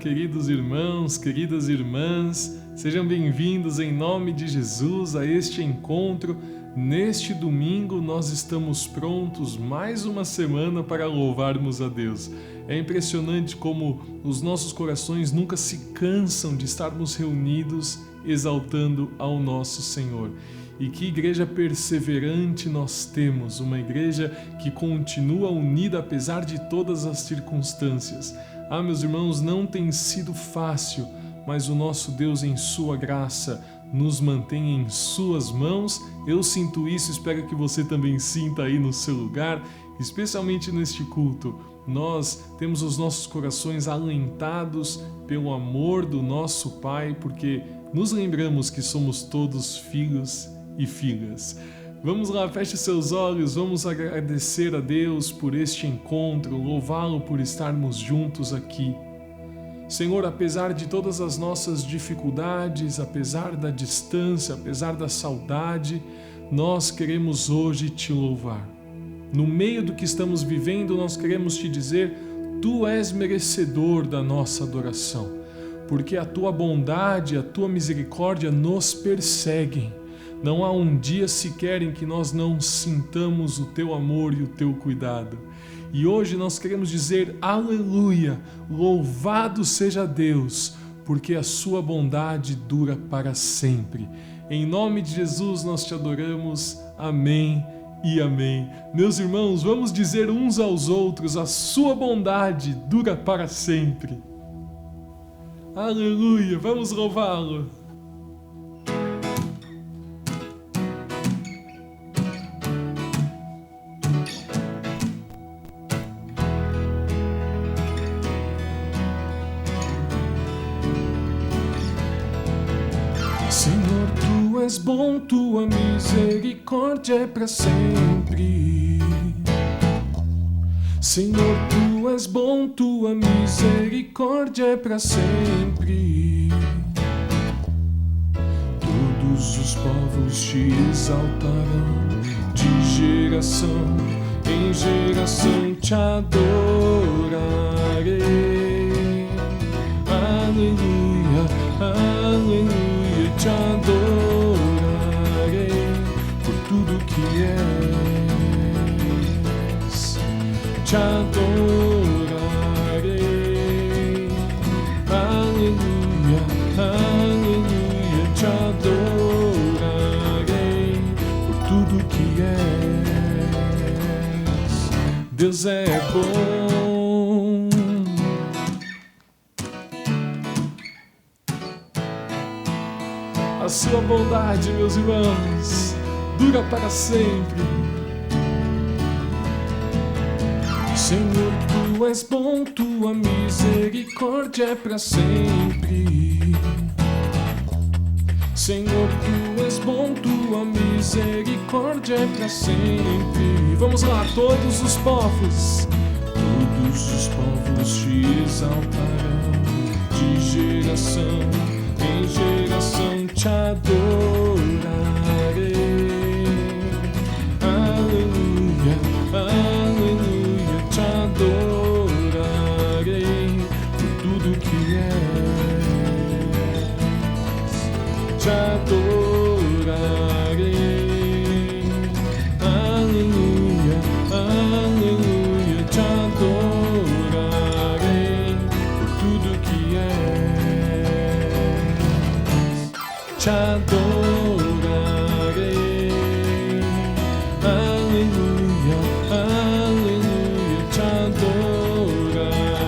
queridos irmãos, queridas irmãs, sejam bem-vindos em nome de Jesus a este encontro. Neste domingo nós estamos prontos mais uma semana para louvarmos a Deus. É impressionante como os nossos corações nunca se cansam de estarmos reunidos exaltando ao nosso Senhor. E que igreja perseverante nós temos, uma igreja que continua unida apesar de todas as circunstâncias. Meus irmãos, não tem sido fácil, mas o nosso Deus, em sua graça, nos mantém em suas mãos. Eu sinto isso, espero que você também sinta aí no seu lugar, especialmente neste culto. Nós temos os nossos corações alentados pelo amor do nosso Pai, porque nos lembramos que somos todos filhos e filhas. Vamos lá, feche seus olhos, vamos agradecer a Deus por este encontro, louvá-lo por estarmos juntos aqui. Senhor, apesar de todas as nossas dificuldades, apesar da distância, apesar da saudade, nós queremos hoje te louvar. No meio do que estamos vivendo, nós queremos te dizer: Tu és merecedor da nossa adoração, porque a tua bondade, a tua misericórdia nos perseguem. Não há um dia sequer em que nós não sintamos o teu amor e o teu cuidado. E hoje nós queremos dizer: aleluia, louvado seja Deus, porque a sua bondade dura para sempre. Em nome de Jesus nós te adoramos. Amém e amém. Meus irmãos, vamos dizer uns aos outros: a sua bondade dura para sempre. Aleluia, vamos louvá-lo. Senhor, tu és bom, tua misericórdia é para sempre. Senhor, tu és bom, tua misericórdia é para sempre. Todos os povos te exaltarão, de geração em geração te adorarei. Aleluia, aleluia. Te adorarei por tudo que és. Te adorarei. Aleluia, aleluia. Te adorarei por tudo que és. Deus é bom. A sua bondade, meus irmãos, dura para sempre. Senhor, tu és bom, tua misericórdia é para sempre. Senhor, tu és bom, tua misericórdia é para sempre. Vamos lá, todos os povos te exaltarão, de geração em geração te adorarei. Aleluia, aleluia, te adorarei por tudo que és. Te adorarei. Aleluia, aleluia, te adorarei por tudo que és. Te adorarei. Aleluia, aleluia, te adorarei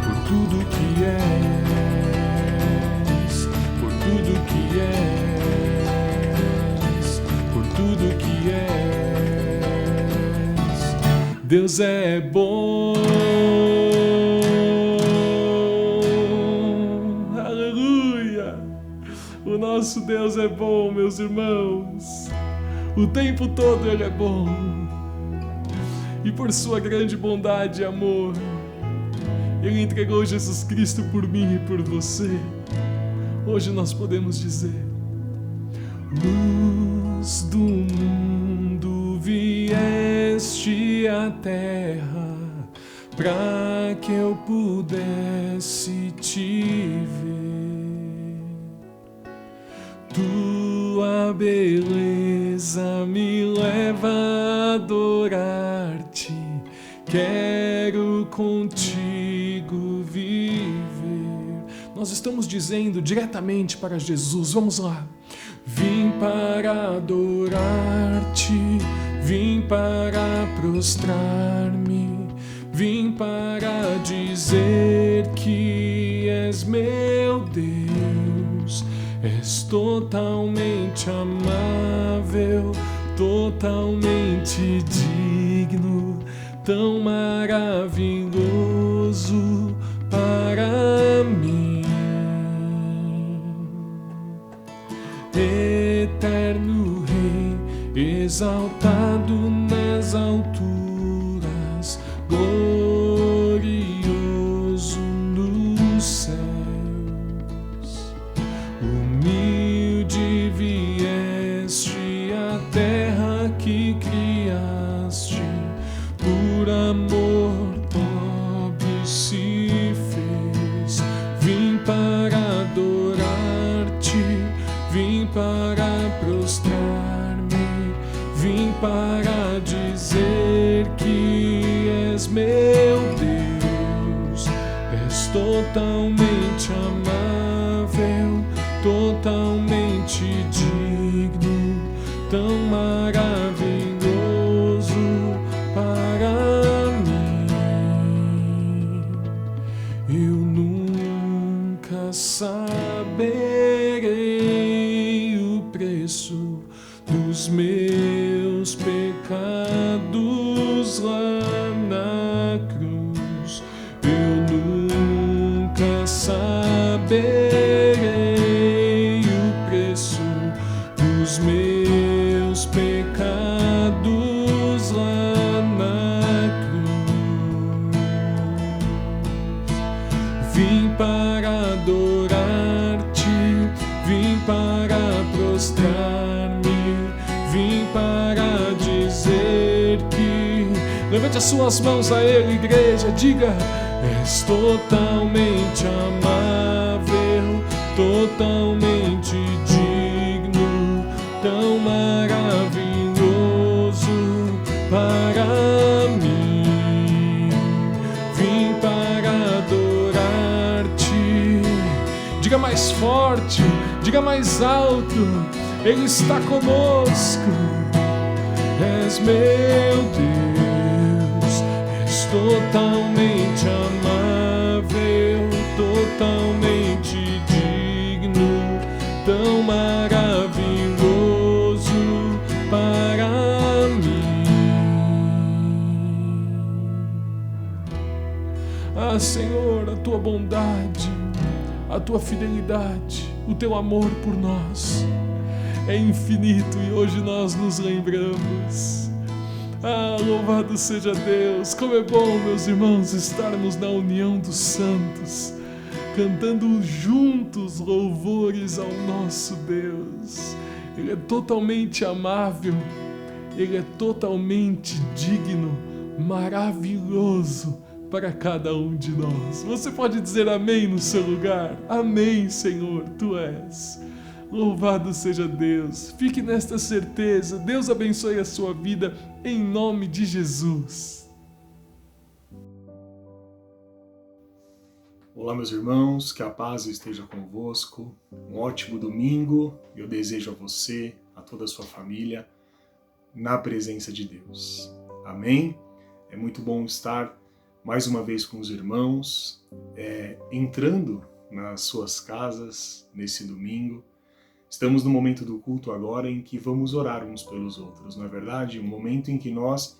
por tudo que és, por tudo que és, por tudo que és. Deus é bom. O nosso Deus é bom, meus irmãos. O tempo todo Ele é bom. E por sua grande bondade e amor, Ele entregou Jesus Cristo por mim e por você. Hoje nós podemos dizer: luz do mundo, vieste à terra, para que eu pudesse te ver. Tua beleza me leva a adorar-te. Quero contigo viver. Nós estamos dizendo diretamente para Jesus, vamos lá. Vim para adorar-te, vim para prostrar-me, vim para dizer que és meu Deus. És totalmente amável, totalmente digno, tão maravilhoso para mim. Eterno Rei, exaltado nas alturas, glorioso nos céus. Humilde vieste à terra que criaste, por amor pobre se fez. Vim para adorar-te, vim para prostrar-me, vim para dizer que és meu Deus. És totalmente amável, totalmente digno, tão maravilhoso para mim. Eu nunca saberei o preço dos meus pecados lá na cruz. Eu nunca saberei o preço dos meus pecados lá na cruz. Vim para adorar-te, vim para prostrar-me, vim para dizer que... Levante as suas mãos a Ele, igreja, diga: és totalmente amável, totalmente digno, tão maravilhoso para mim. Vim para adorar-te. Diga mais forte, diga mais alto: Ele está conosco. És meu Deus, és totalmente amável, totalmente digno, tão maravilhoso para mim. Ah, Senhor, a tua bondade, a tua fidelidade, o teu amor por nós é infinito e hoje nós nos lembramos. Ah, louvado seja Deus! Como é bom, meus irmãos, estarmos na união dos santos, cantando juntos louvores ao nosso Deus. Ele é totalmente amável, Ele é totalmente digno, maravilhoso para cada um de nós. Você pode dizer amém no seu lugar? Amém, Senhor, Tu és. Louvado seja Deus. Fique nesta certeza. Deus abençoe a sua vida em nome de Jesus. Olá, meus irmãos, que a paz esteja convosco. Um ótimo domingo. Eu desejo a você, a toda a sua família, na presença de Deus. Amém? É muito bom estar mais uma vez com os irmãos, entrando nas suas casas nesse domingo. Estamos no momento do culto agora em que vamos orar uns pelos outros, não é verdade? Um momento em que nós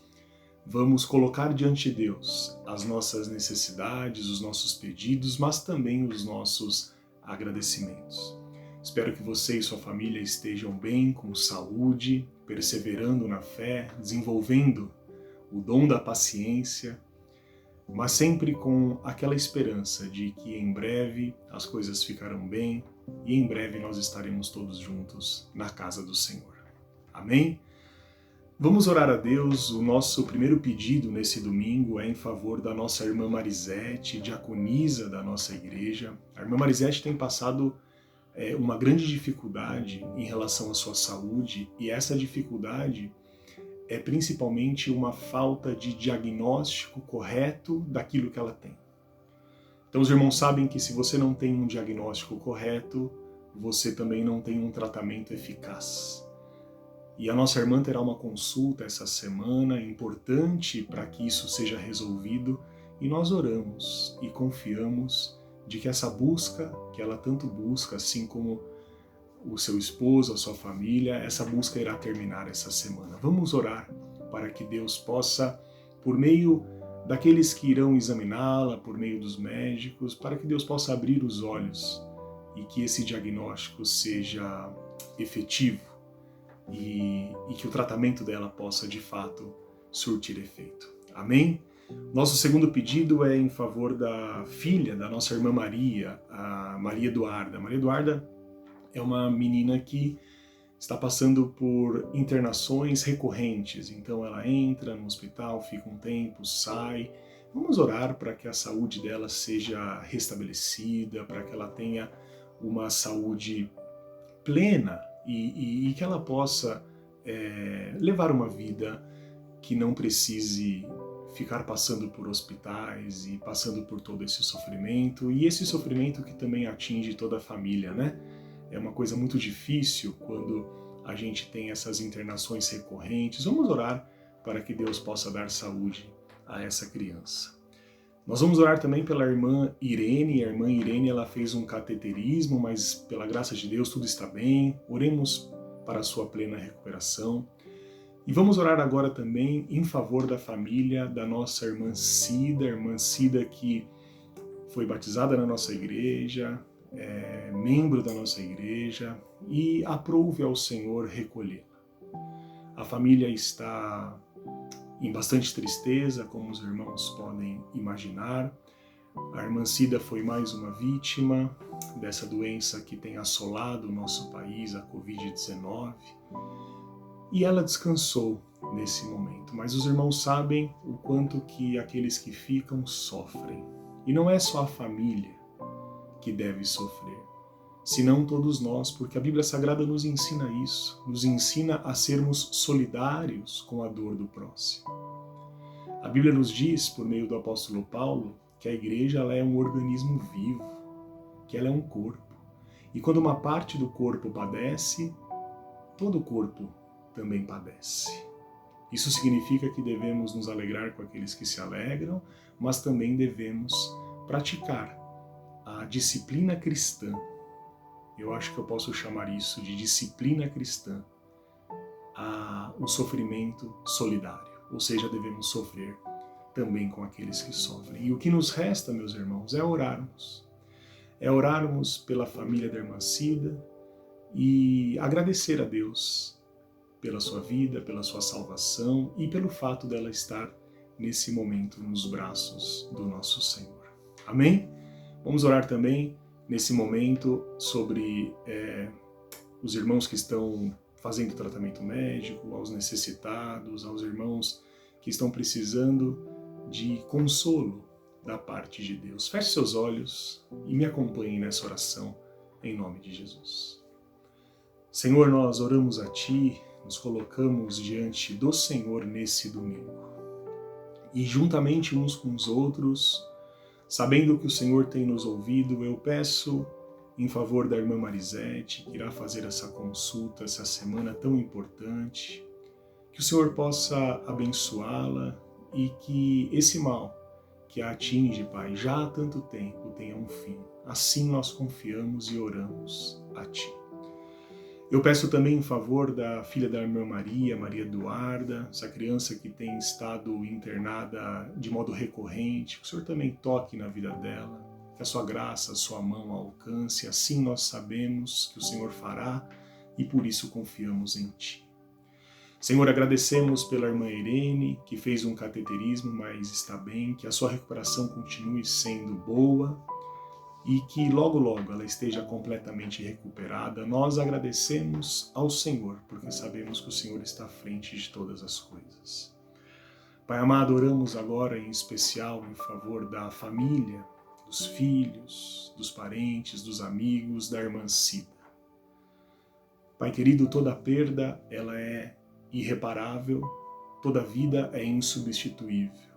vamos colocar diante de Deus as nossas necessidades, os nossos pedidos, mas também os nossos agradecimentos. Espero que você e sua família estejam bem, com saúde, perseverando na fé, desenvolvendo o dom da paciência, mas sempre com aquela esperança de que em breve as coisas ficarão bem e em breve nós estaremos todos juntos na casa do Senhor. Amém? Vamos orar a Deus. O nosso primeiro pedido nesse domingo é em favor da nossa irmã Marisete, diaconisa da nossa igreja. A irmã Marisete tem passado uma grande dificuldade em relação à sua saúde, e essa dificuldade é principalmente uma falta de diagnóstico correto daquilo que ela tem. Então os irmãos sabem que se você não tem um diagnóstico correto, você também não tem um tratamento eficaz. E a nossa irmã terá uma consulta essa semana, importante para que isso seja resolvido, e nós oramos e confiamos de que essa busca, que ela tanto busca, assim como o seu esposo, a sua família, essa busca irá terminar essa semana. Vamos orar para que Deus possa, por meio daqueles que irão examiná-la, por meio dos médicos, para que Deus possa abrir os olhos e que esse diagnóstico seja efetivo. E que o tratamento dela possa, de fato, surtir efeito. Amém? Nosso segundo pedido é em favor da filha da nossa irmã Maria, a Maria Eduarda. Maria Eduarda é uma menina que está passando por internações recorrentes. Então ela entra no hospital, fica um tempo, sai. Vamos orar para que a saúde dela seja restabelecida, para que ela tenha uma saúde plena, e que ela possa levar uma vida que não precise ficar passando por hospitais e passando por todo esse sofrimento, e esse sofrimento que também atinge toda a família, né? É uma coisa muito difícil quando a gente tem essas internações recorrentes. Vamos orar para que Deus possa dar saúde a essa criança. Nós vamos orar também pela irmã Irene. A irmã Irene, ela fez um cateterismo, mas pela graça de Deus tudo está bem. Oremos para a sua plena recuperação. E vamos orar agora também em favor da família da nossa irmã Cida que foi batizada na nossa igreja, é membro da nossa igreja, e aprove ao Senhor recolhê-la. A família está em bastante tristeza, como os irmãos podem imaginar. A irmã Cida foi mais uma vítima dessa doença que tem assolado o nosso país, a Covid-19, e ela descansou nesse momento. Mas os irmãos sabem o quanto que aqueles que ficam sofrem. E não é só a família que deve sofrer, senão todos nós, porque a Bíblia Sagrada nos ensina isso, nos ensina a sermos solidários com a dor do próximo. A Bíblia nos diz, por meio do apóstolo Paulo, que a igreja ela é um organismo vivo, que ela é um corpo. E quando uma parte do corpo padece, todo o corpo também padece. Isso significa que devemos nos alegrar com aqueles que se alegram, mas também devemos praticar a disciplina cristã. Eu acho que eu posso chamar isso de disciplina cristã, o sofrimento solidário. Ou seja, devemos sofrer também com aqueles que sofrem. E o que nos resta, meus irmãos, é orarmos. É orarmos pela família da irmã Cida e agradecer a Deus pela sua vida, pela sua salvação e pelo fato dela estar nesse momento nos braços do nosso Senhor. Amém? Vamos orar também nesse momento sobre os irmãos que estão fazendo tratamento médico, aos necessitados, aos irmãos que estão precisando de consolo da parte de Deus. Feche seus olhos e me acompanhe nessa oração, em nome de Jesus. Senhor, nós oramos a Ti, nos colocamos diante do Senhor nesse domingo. E juntamente uns com os outros, sabendo que o Senhor tem nos ouvido, eu peço em favor da irmã Marisete, que irá fazer essa consulta essa semana tão importante, que o Senhor possa abençoá-la e que esse mal que a atinge, Pai, já há tanto tempo tenha um fim. Assim nós confiamos e oramos a Ti. Eu peço também em favor da filha da irmã Maria, Maria Eduarda, essa criança que tem estado internada de modo recorrente, que o Senhor também toque na vida dela, que a sua graça, a sua mão a alcance, assim nós sabemos que o Senhor fará e por isso confiamos em Ti. Senhor, agradecemos pela irmã Irene, que fez um cateterismo, mas está bem, que a sua recuperação continue sendo boa, e que logo logo ela esteja completamente recuperada. Nós agradecemos ao Senhor, porque sabemos que o Senhor está à frente de todas as coisas. Pai amado, oramos agora em especial em favor da família, dos filhos, dos parentes, dos amigos, da irmã Cida. Pai querido, toda perda ela é irreparável, toda vida é insubstituível.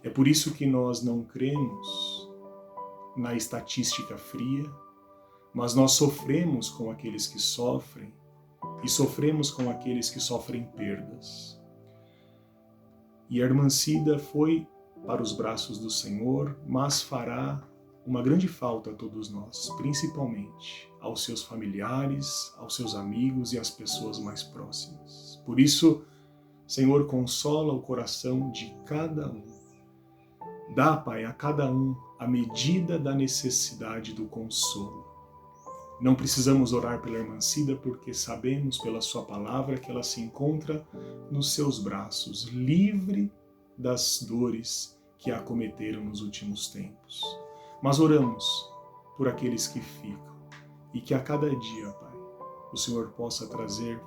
É por isso que nós não cremos na estatística fria, mas nós sofremos com aqueles que sofrem e sofremos com aqueles que sofrem perdas. E a irmã Cida foi para os braços do Senhor, mas fará uma grande falta a todos nós, principalmente aos seus familiares, aos seus amigos e às pessoas mais próximas. Por isso, Senhor, consola o coração de cada um. Dá, Pai, a cada um a medida da necessidade do consolo. Não precisamos orar pela irmã Cida porque sabemos pela sua palavra que ela se encontra nos seus braços, livre das dores que a acometeram nos últimos tempos. Mas oramos por aqueles que ficam e que a cada dia, Pai, o Senhor possa trazer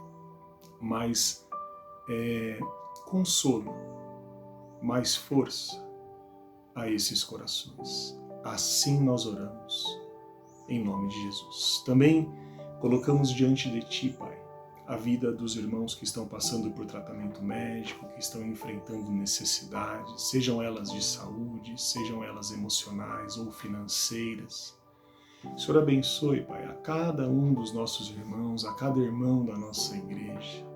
mais consolo, mais força a esses corações. Assim nós oramos, em nome de Jesus. Também colocamos diante de Ti, Pai, a vida dos irmãos que estão passando por tratamento médico, que estão enfrentando necessidades, sejam elas de saúde, sejam elas emocionais ou financeiras. O Senhor abençoe, Pai, a cada um dos nossos irmãos, a cada irmão da nossa igreja.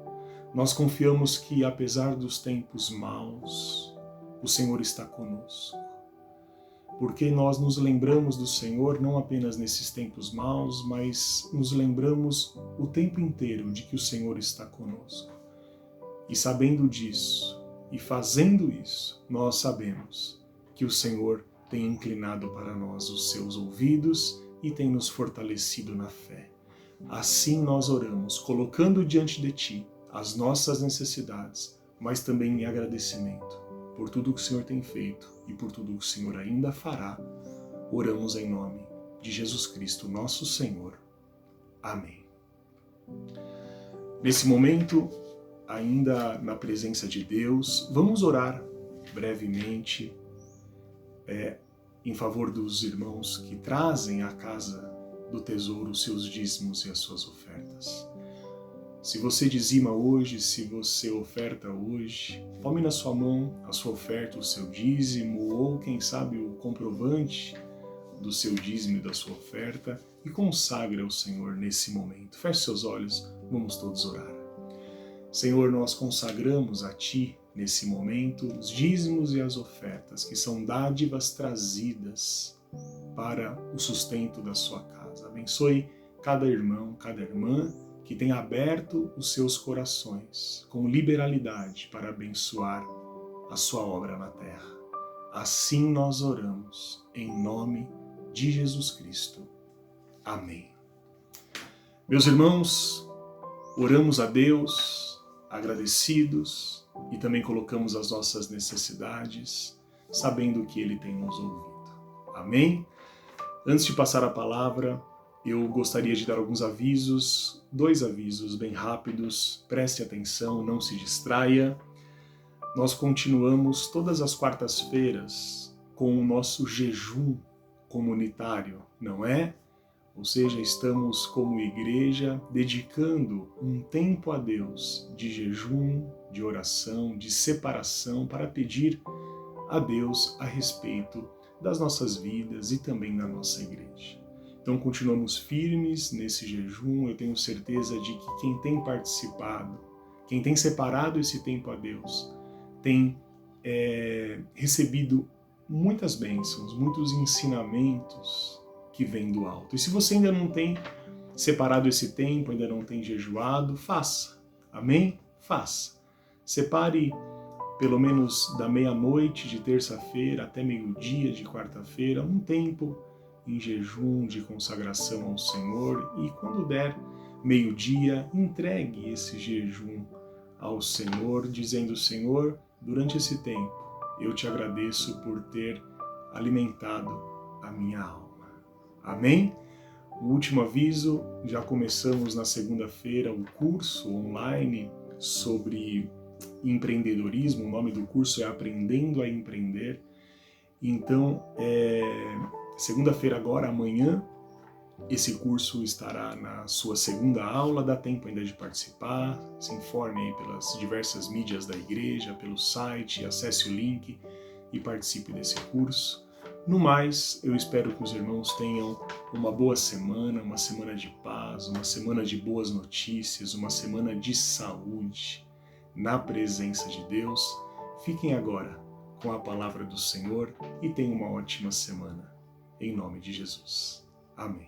Nós confiamos que, apesar dos tempos maus, o Senhor está conosco. Porque nós nos lembramos do Senhor não apenas nesses tempos maus, mas nos lembramos o tempo inteiro de que o Senhor está conosco. E sabendo disso, e fazendo isso, nós sabemos que o Senhor tem inclinado para nós os seus ouvidos e tem nos fortalecido na fé. Assim nós oramos, colocando diante de Ti as nossas necessidades, mas também em agradecimento por tudo que o Senhor tem feito e por tudo que o Senhor ainda fará. Oramos em nome de Jesus Cristo, nosso Senhor. Amém. Nesse momento, ainda na presença de Deus, vamos orar brevemente em favor dos irmãos que trazem à casa do tesouro os seus dízimos e as suas ofertas. Se você dizima hoje, se você oferta hoje, tome na sua mão a sua oferta, o seu dízimo, ou quem sabe o comprovante do seu dízimo e da sua oferta, e consagre ao Senhor nesse momento. Feche seus olhos, vamos todos orar. Senhor, nós consagramos a Ti nesse momento os dízimos e as ofertas, que são dádivas trazidas para o sustento da sua casa. Abençoe cada irmão, cada irmã, que tem aberto os seus corações com liberalidade para abençoar a sua obra na terra. Assim nós oramos, em nome de Jesus Cristo. Amém. Meus irmãos, oramos a Deus, agradecidos, e também colocamos as nossas necessidades, sabendo que Ele tem nos ouvido. Amém? Antes de passar a palavra, eu gostaria de dar alguns avisos, 2 avisos bem rápidos. Preste atenção, não se distraia. Nós continuamos todas as quartas-feiras com o nosso jejum comunitário, não é? Ou seja, estamos como igreja dedicando um tempo a Deus de jejum, de oração, de separação para pedir a Deus a respeito das nossas vidas e também da nossa igreja. Então continuamos firmes nesse jejum. Eu tenho certeza de que quem tem participado, quem tem separado esse tempo a Deus, tem recebido muitas bênçãos, muitos ensinamentos que vêm do alto. E se você ainda não tem separado esse tempo, ainda não tem jejuado, faça. Amém? Faça. Separe pelo menos da meia-noite de terça-feira até meio-dia de quarta-feira um tempo em jejum de consagração ao Senhor, e quando der meio-dia, entregue esse jejum ao Senhor, dizendo: Senhor, durante esse tempo eu te agradeço por ter alimentado a minha alma. Amém? O último aviso, já começamos na segunda-feira o curso online sobre empreendedorismo. O nome do curso é Aprendendo a Empreender. Então, segunda-feira agora, amanhã, esse curso estará na sua segunda aula. Dá tempo ainda de participar. Se informe aí pelas diversas mídias da igreja, pelo site, acesse o link e participe desse curso. No mais, eu espero que os irmãos tenham uma boa semana, uma semana de paz, uma semana de boas notícias, uma semana de saúde, na presença de Deus. Fiquem agora com a palavra do Senhor e tenham uma ótima semana. Em nome de Jesus. Amém.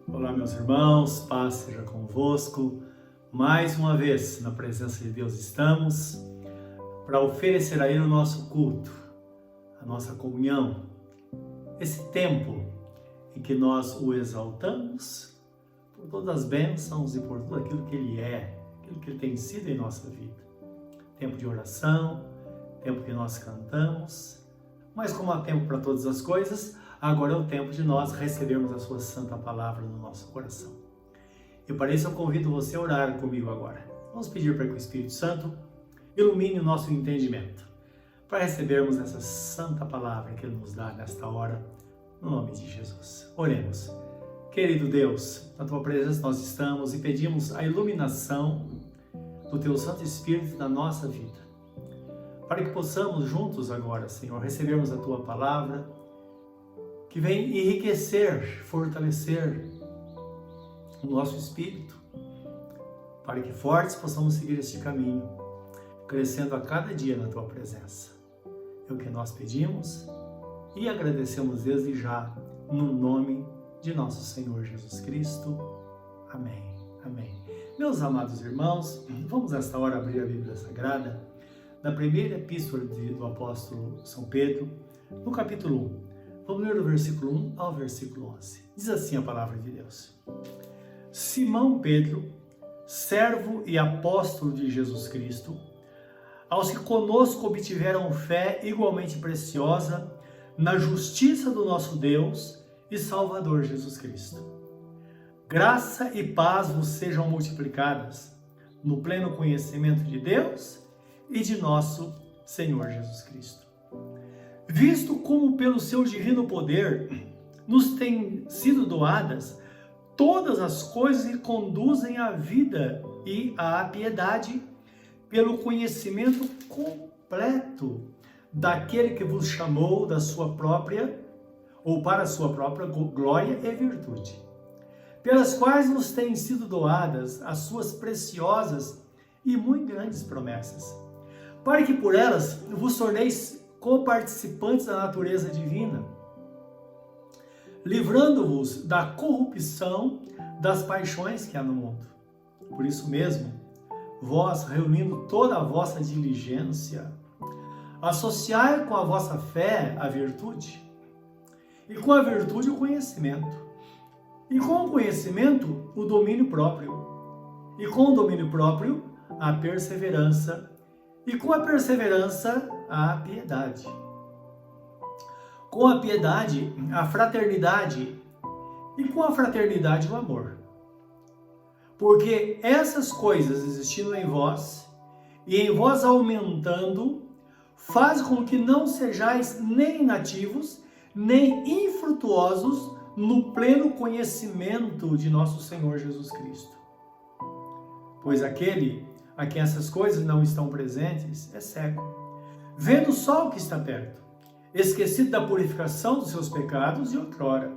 Olá, meus irmãos, paz seja convosco. Mais uma vez, na presença de Deus estamos para oferecer a Ele o nosso culto, a nossa comunhão, esse tempo em que nós o exaltamos por todas as bênçãos e por tudo aquilo que Ele é, aquilo que Ele tem sido em nossa vida. Tempo de oração, tempo que nós cantamos, mas como há tempo para todas as coisas, agora é o tempo de nós recebermos a sua santa palavra no nosso coração. E para isso eu convido você a orar comigo agora. Vamos pedir para que o Espírito Santo ilumine o nosso entendimento, para recebermos essa santa palavra que Ele nos dá nesta hora, no nome de Jesus. Oremos. Querido Deus, na Tua presença nós estamos e pedimos a iluminação do Teu Santo Espírito na nossa vida, para que possamos juntos agora, Senhor, recebermos a Tua palavra, que vem enriquecer, fortalecer o nosso espírito, para que fortes possamos seguir este caminho, crescendo a cada dia na Tua presença. É o que nós pedimos e agradecemos desde já, no nome de nosso Senhor Jesus Cristo. Amém. Amém. Meus amados irmãos, vamos nesta hora abrir a Bíblia Sagrada, na primeira epístola do apóstolo São Pedro, no capítulo 1. Vamos ler do versículo 1 ao versículo 11. Diz assim a palavra de Deus. Simão Pedro, servo e apóstolo de Jesus Cristo, aos que conosco obtiveram fé igualmente preciosa na justiça do nosso Deus e Salvador Jesus Cristo. Graça e paz vos sejam multiplicadas no pleno conhecimento de Deus e de nosso Senhor Jesus Cristo. Visto como pelo seu divino poder nos têm sido doadas todas as coisas que conduzem à vida e à piedade, pelo conhecimento completo daquele que vos chamou da sua própria, ou para a sua própria glória e virtude, pelas quais nos têm sido doadas as suas preciosas e muito grandes promessas, para que por elas vos torneis coparticipantes da natureza divina, livrando-vos da corrupção das paixões que há no mundo. Por isso mesmo, vós, reunindo toda a vossa diligência, associai com a vossa fé a virtude, e com a virtude o conhecimento, e com o conhecimento o domínio próprio, e com o domínio próprio a perseverança, e com a perseverança a piedade. Com a piedade, a fraternidade, e com a fraternidade, o amor. Porque essas coisas existindo em vós, e em vós aumentando, faz com que não sejais nem inativos, nem infrutuosos no pleno conhecimento de nosso Senhor Jesus Cristo. Pois aquele a quem essas coisas não estão presentes é cego, vendo só o que está perto, esquecido da purificação dos seus pecados de outrora.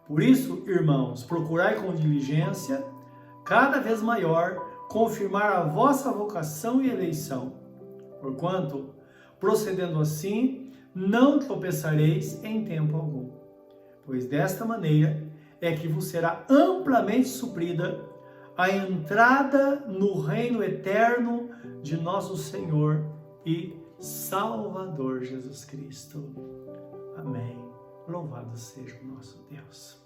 Por isso, irmãos, procurai com diligência, cada vez maior, confirmar a vossa vocação e eleição, porquanto, procedendo assim, não tropeçareis em tempo algum, pois desta maneira é que vos será amplamente suprida a entrada no reino eterno de nosso Senhor e Salvador Jesus Cristo. Amém. Louvado seja o nosso Deus.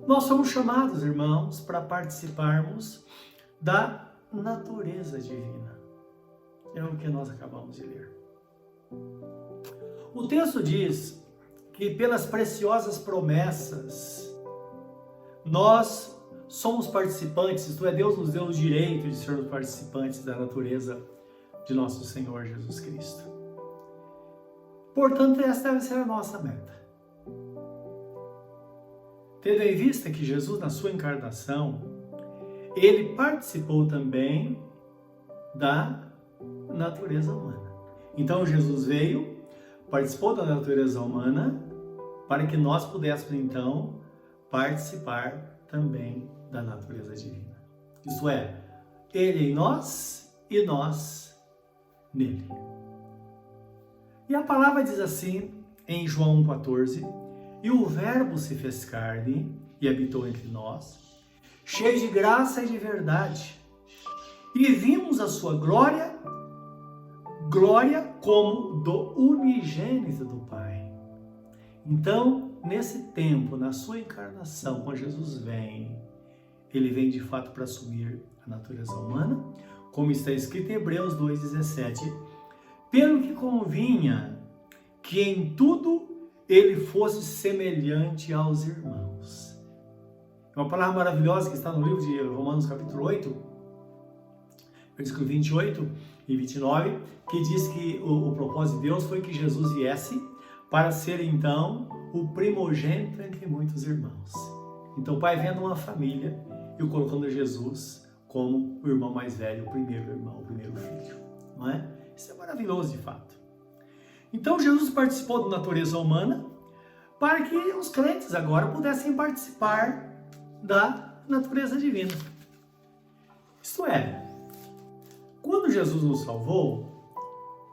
Nós somos chamados, irmãos, para participarmos da natureza divina. É o que nós acabamos de ler. O texto diz que pelas preciosas promessas nós somos participantes, isto é, Deus nos deu o direito de sermos participantes da natureza de nosso Senhor Jesus Cristo. Portanto, essa deve ser a nossa meta. Tendo em vista que Jesus, na sua encarnação, ele participou também da natureza humana. Então, Jesus veio, participou da natureza humana, para que nós pudéssemos, então, participar também da natureza divina. Isto é, ele em nós e nós nele. E a palavra diz assim, em João 1,14, e o Verbo se fez carne e habitou entre nós, cheio de graça e de verdade, e vimos a sua glória, glória como do unigênito do Pai. Então, nesse tempo, na sua encarnação, quando Jesus vem, ele vem de fato para assumir a natureza humana, como está escrito em Hebreus 2,17, pelo que convinha que em tudo ele fosse semelhante aos irmãos. É uma palavra maravilhosa que está no livro de Romanos capítulo 8, versículo 28 e 29, que diz que o propósito de Deus foi que Jesus viesse para ser então o primogênito entre muitos irmãos. Então o Pai vendo uma família e colocando Jesus como o irmão mais velho, o primeiro irmão, o primeiro filho. Não é? Isso é maravilhoso de fato. Então Jesus participou da natureza humana para que os crentes agora pudessem participar da natureza divina. Isto é, quando Jesus nos salvou,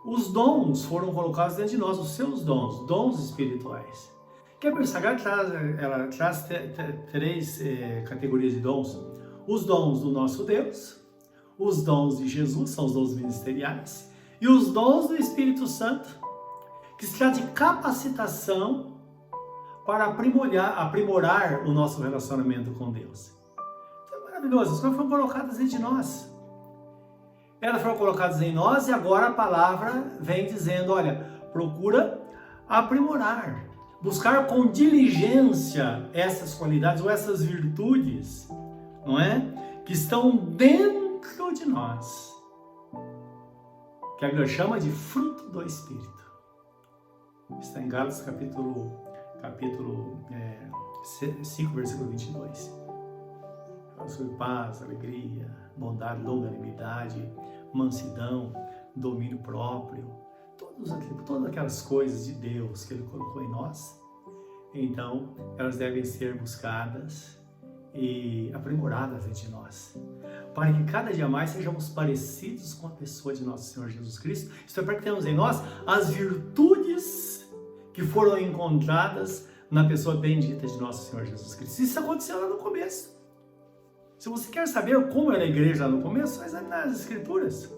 os dons foram colocados dentro de nós, os seus dons espirituais. Que a Bíblia Sagrada traz três categorias de dons. Os dons do nosso Deus, os dons de Jesus, são os dons ministeriais, e os dons do Espírito Santo, que se trata de capacitação para aprimorar o nosso relacionamento com Deus. Então é maravilhoso, as coisas foram colocadas dentro de nós. Elas foram colocadas em nós e agora a palavra vem dizendo, olha, procura aprimorar, buscar com diligência essas qualidades ou essas virtudes, não é? Que estão dentro de nós, que a Bíblia chama de fruto do Espírito. Está em Gálatas capítulo 5, versículo 22. Sobre paz, alegria, bondade, longanimidade, mansidão, domínio próprio, todas aquelas coisas de Deus que Ele colocou em nós, então elas devem ser buscadas e aprimoradas entre nós, para que cada dia mais sejamos parecidos com a pessoa de nosso Senhor Jesus Cristo, isto é, para que tenhamos em nós as virtudes que foram encontradas na pessoa bendita de nosso Senhor Jesus Cristo. Isso aconteceu lá no começo. Se você quer saber como era a igreja lá no começo, vai examinar as Escrituras.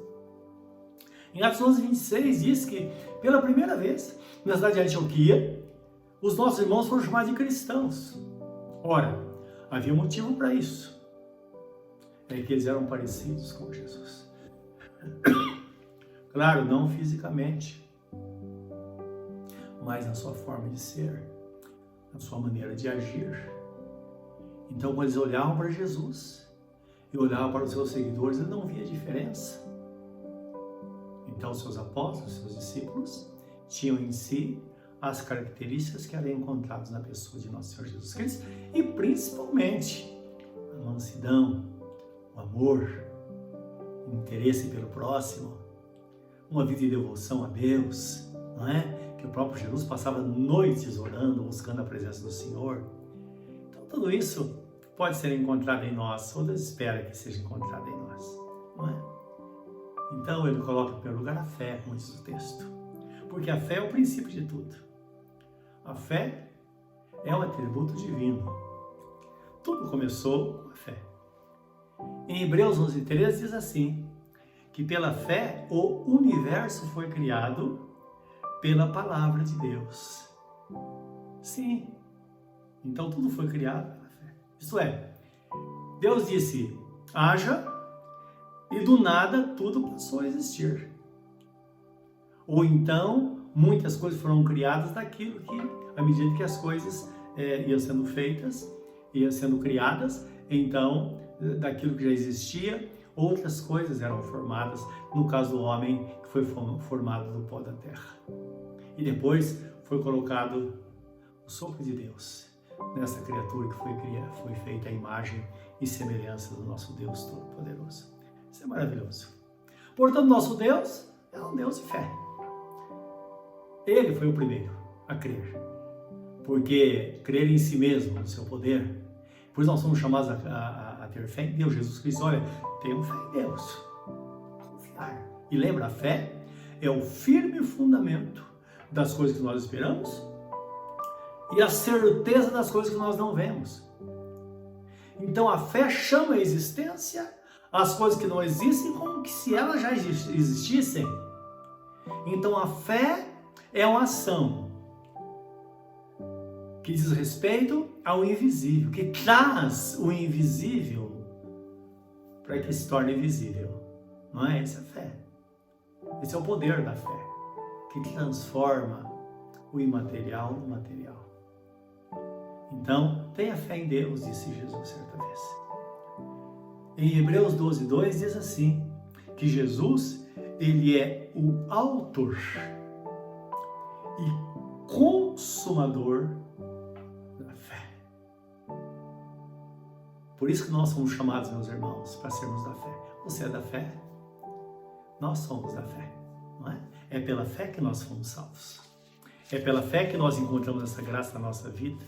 Em Atos 11:26 diz que, pela primeira vez, na cidade de Antioquia, os nossos irmãos foram chamados de cristãos. Ora, havia um motivo para isso. É que eles eram parecidos com Jesus. Claro, não fisicamente, mas na sua forma de ser, na sua maneira de agir. Então, quando eles olhavam para Jesus e olhavam para os seus seguidores, eles não via diferença. Então, seus apóstolos, seus discípulos, tinham em si as características que ali encontradas na pessoa de nosso Senhor Jesus Cristo e principalmente a mansidão, o amor, o interesse pelo próximo, uma vida de devoção a Deus, não é? Que o próprio Jesus passava noites orando, buscando a presença do Senhor. Então tudo isso pode ser encontrado em nós, ou Deus espera que seja encontrado em nós, não é? Então ele coloca em primeiro lugar a fé, como diz o texto, porque a fé é o princípio de tudo. A fé é um atributo divino. Tudo começou com a fé. Em Hebreus 11:13 diz assim, que pela fé o universo foi criado pela palavra de Deus. Sim, então tudo foi criado pela fé. Isto é, Deus disse, haja, e do nada tudo passou a existir. Ou então, muitas coisas foram criadas daquilo que, à medida que as coisas iam sendo feitas, iam sendo criadas, então, daquilo que já existia, outras coisas eram formadas, no caso do homem, que foi formado do pó da terra. E depois foi colocado o sopro de Deus nessa criatura que foi feita à imagem e semelhança do nosso Deus Todo-Poderoso. Isso é maravilhoso. Portanto, nosso Deus é um Deus de fé. Ele foi o primeiro a crer, porque crer em si mesmo, no seu poder, por isso nós somos chamados a ter fé em Deus. Jesus Cristo, olha, tenham fé em Deus, confiar. E lembra, a fé é o firme fundamento das coisas que nós esperamos e a certeza das coisas que nós não vemos. Então a fé chama a existência as coisas que não existem como que se elas já existissem. Então a fé é uma ação que diz respeito ao invisível, que traz o invisível para que se torne visível. Não é essa a fé? Esse é o poder da fé, que transforma o imaterial no material. Então, tenha fé em Deus, disse Jesus certa vez. Em Hebreus 12:2 diz assim, que Jesus, ele é o autor e consumador da fé. Por isso que nós somos chamados, meus irmãos, para sermos da fé. Você é da fé? Nós somos da fé, não é? É pela fé que nós fomos salvos. É pela fé que nós encontramos essa graça na nossa vida.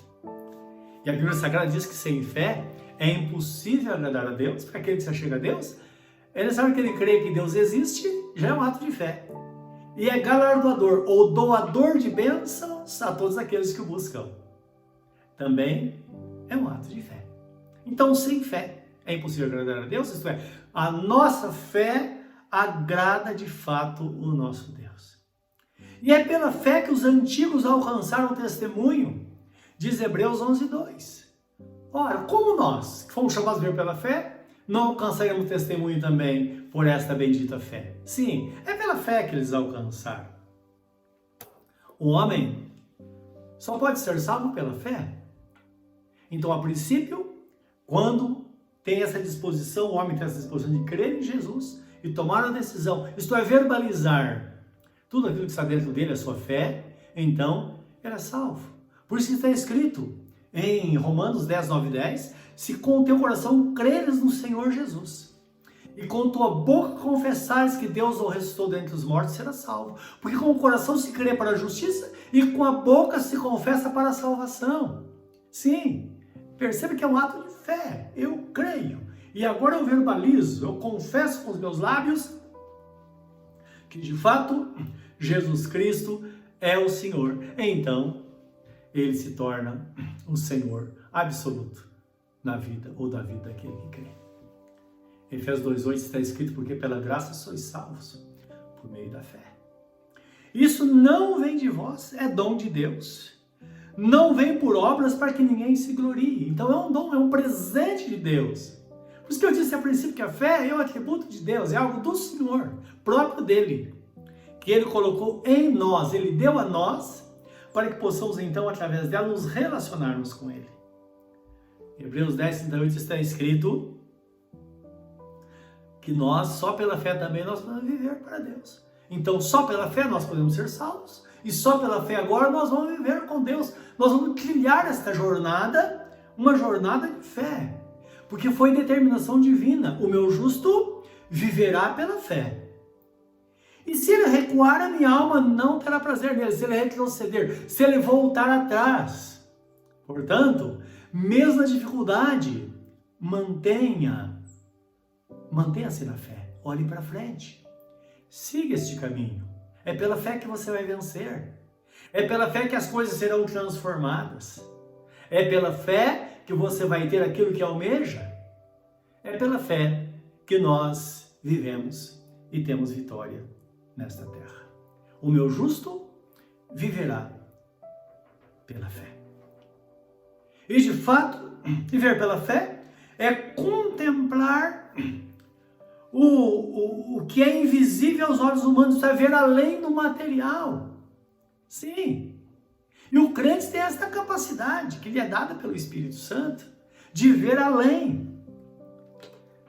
E a Bíblia Sagrada diz que sem fé é impossível agradar a Deus. Para aquele que se achega a Deus, é necessário que ele creia que Deus existe, já é um ato de fé. E é galardoador ou doador de bênçãos a todos aqueles que o buscam. Também é um ato de fé. Então, sem fé é impossível agradar a Deus, isto é, a nossa fé agrada de fato o nosso Deus. E é pela fé que os antigos alcançaram o testemunho, diz Hebreus 11:2. Ora, como nós, que fomos chamados a viver pela fé, não alcançaremos testemunho também por esta bendita fé? Sim, é pela fé que eles alcançaram. O homem só pode ser salvo pela fé. Então, a princípio, quando tem essa disposição, o homem tem essa disposição de crer em Jesus e tomar a decisão, isto é, verbalizar tudo aquilo que está dentro dele, a sua fé, então, era salvo. Por isso que está escrito em Romanos 10:9-10, se com o teu coração creres no Senhor Jesus e com tua boca confessares que Deus o ressuscitou dentre os mortos, será salvo. Porque com o coração se crê para a justiça e com a boca se confessa para a salvação. Sim, percebe que é um ato de fé. Eu creio. E agora eu verbalizo, eu confesso com os meus lábios que de fato Jesus Cristo é o Senhor. Então, ele se torna o Senhor absoluto na vida ou da vida daquele que crê. Em Efésios 2:8 está escrito, porque pela graça sois salvos por meio da fé. Isso não vem de vós, é dom de Deus. Não vem por obras para que ninguém se glorie. Então é um dom, é um presente de Deus. Por isso que eu disse a princípio que a fé é um atributo de Deus, é algo do Senhor, próprio dele, que ele colocou em nós, ele deu a nós, para que possamos então, através dela, nos relacionarmos com ele. Em Hebreus 10:38 está escrito que nós, só pela fé também, nós podemos viver para Deus. Então, só pela fé nós podemos ser salvos E só pela fé agora nós vamos viver com Deus. Nós vamos trilhar esta jornada, uma jornada de fé. Porque foi determinação divina. O meu justo viverá pela fé. E se ele recuar, a minha alma não terá prazer nele. Se ele retroceder, se ele voltar atrás. Portanto, mesmo na dificuldade, mantenha-se na fé. Olhe para frente. Siga este caminho. É pela fé que você vai vencer. É pela fé que as coisas serão transformadas. É pela fé que você vai ter aquilo que almeja. É pela fé que nós vivemos e temos vitória nesta terra. O meu justo viverá pela fé. E de fato, viver pela fé é contemplar o que é invisível aos olhos humanos, é ver além do material. Sim. E o crente tem esta capacidade, que lhe é dada pelo Espírito Santo, de ver além.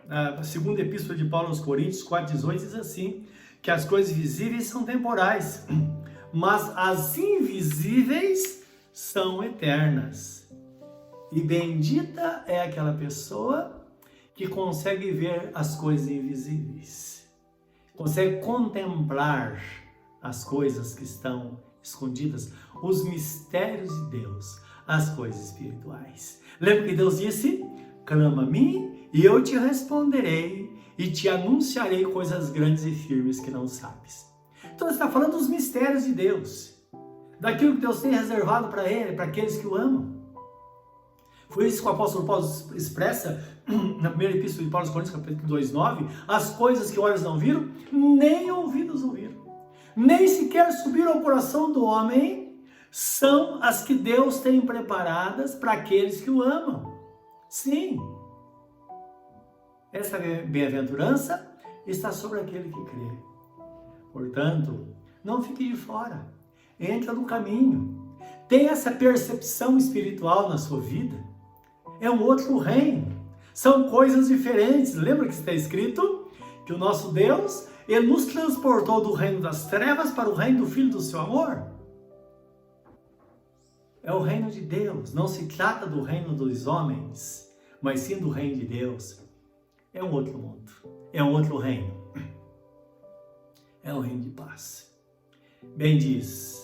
A segunda epístola de Paulo aos Coríntios 4,18 diz assim, que as coisas visíveis são temporais, mas as invisíveis são eternas. E bendita é aquela pessoa que consegue ver as coisas invisíveis, consegue contemplar as coisas que estão escondidas, os mistérios de Deus, as coisas espirituais. Lembra que Deus disse, clama a mim e eu te responderei e te anunciarei coisas grandes e firmes que não sabes. Então ele está falando dos mistérios de Deus, daquilo que Deus tem reservado para ele, para aqueles que o amam. Foi isso que o apóstolo Paulo expressa na primeira epístola de Paulo aos Coríntios, capítulo 2,9, as coisas que olhos não viram, nem ouvidos ouviram, nem sequer subiram ao coração do homem, são as que Deus tem preparadas para aqueles que o amam. Sim, essa bem-aventurança está sobre aquele que crê. Portanto, não fique de fora, entra no caminho, tenha essa percepção espiritual na sua vida. É um outro reino, são coisas diferentes. Lembra que está escrito que o nosso Deus, Ele nos transportou do reino das trevas para o reino do Filho do seu amor? É o reino de Deus, não se trata do reino dos homens, mas sim do reino de Deus. É um outro mundo, é um outro reino, é um reino de paz. Bem diz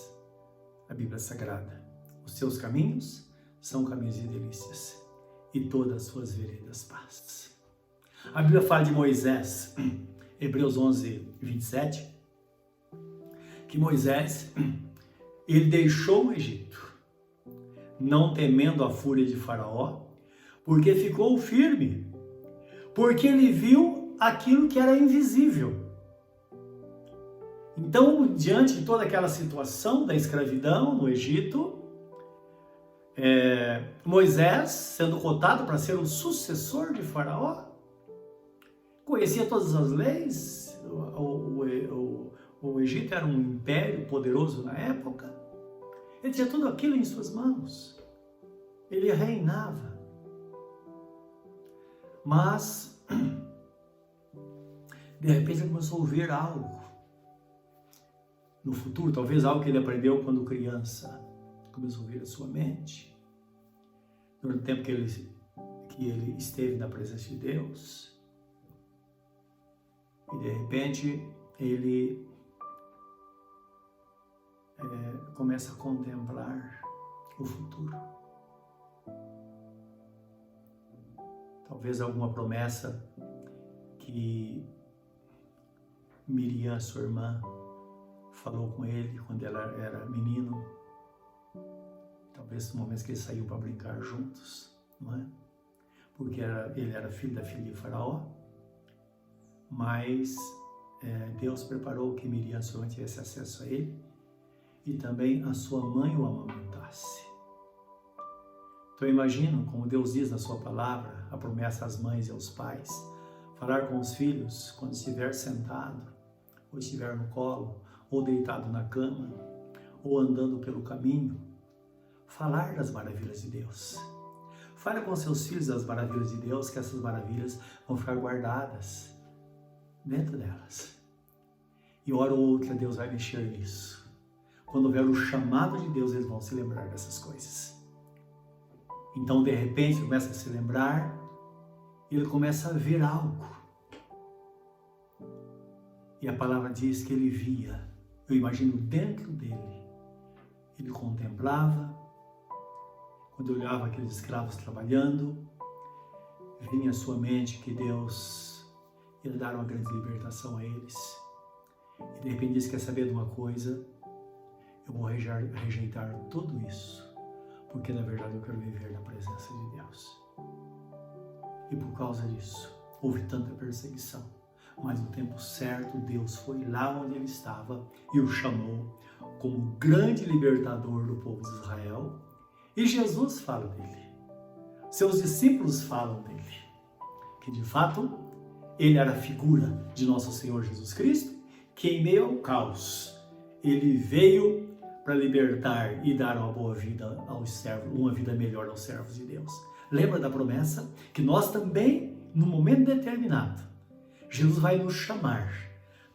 a Bíblia Sagrada, os seus caminhos são caminhos de delícias, e todas as suas veredas paz. A Bíblia fala de Moisés, Hebreus 11, 27, que Moisés, ele deixou o Egito, não temendo a fúria de Faraó, porque ficou firme, porque ele viu aquilo que era invisível. Então, diante de toda aquela situação da escravidão no Egito, Moisés, sendo cotado para ser o sucessor de Faraó, conhecia todas as leis. O Egito era um império poderoso na época. Ele tinha tudo aquilo em suas mãos. Ele reinava. Mas, de repente, ele começou a ver algo no futuro, talvez algo que ele aprendeu quando criança. Começou a ouvir a sua mente, durante o tempo que ele esteve na presença de Deus, e de repente ele começa a contemplar o futuro. Talvez alguma promessa que Miriam, sua irmã, falou com ele quando ela era menino. Talvez no momento que ele saiu para brincar juntos, não é? Porque ele era filho da filha de Faraó, mas Deus preparou que Miriam, sua mãe, tivesse acesso a ele e também a sua mãe o amamentasse. Então eu imagino, como Deus diz na sua palavra, a promessa às mães e aos pais, falar com os filhos quando estiver sentado, ou estiver no colo, ou deitado na cama, ou andando pelo caminho, falar das maravilhas de Deus. Fale com seus filhos das maravilhas de Deus, que essas maravilhas vão ficar guardadas dentro delas. E hora ou outra Deus vai mexer nisso. quando houver o chamado de Deus, eles vão se lembrar dessas coisas. Então, de repente, ele começa a se lembrar e ele começa a ver algo. E a palavra diz que ele via, eu imagino dentro dele, ele contemplava, quando olhava aqueles escravos trabalhando, vinha à sua mente que Deus ia dar uma grande libertação a eles. E de repente disse, quer saber de uma coisa? Eu vou rejeitar tudo isso, porque na verdade eu quero viver na presença de Deus. E por causa disso, houve tanta perseguição. Mas no tempo certo, Deus foi lá onde ele estava e o chamou como grande libertador do povo de Israel. E Jesus fala dele. Seus discípulos falam dele. Que de fato, ele era a figura de nosso Senhor Jesus Cristo, que em meio ao caos, ele veio para libertar e dar uma boa vida aos servos, uma vida melhor aos servos de Deus. Lembra da promessa? Que nós também, num momento determinado, Jesus vai nos chamar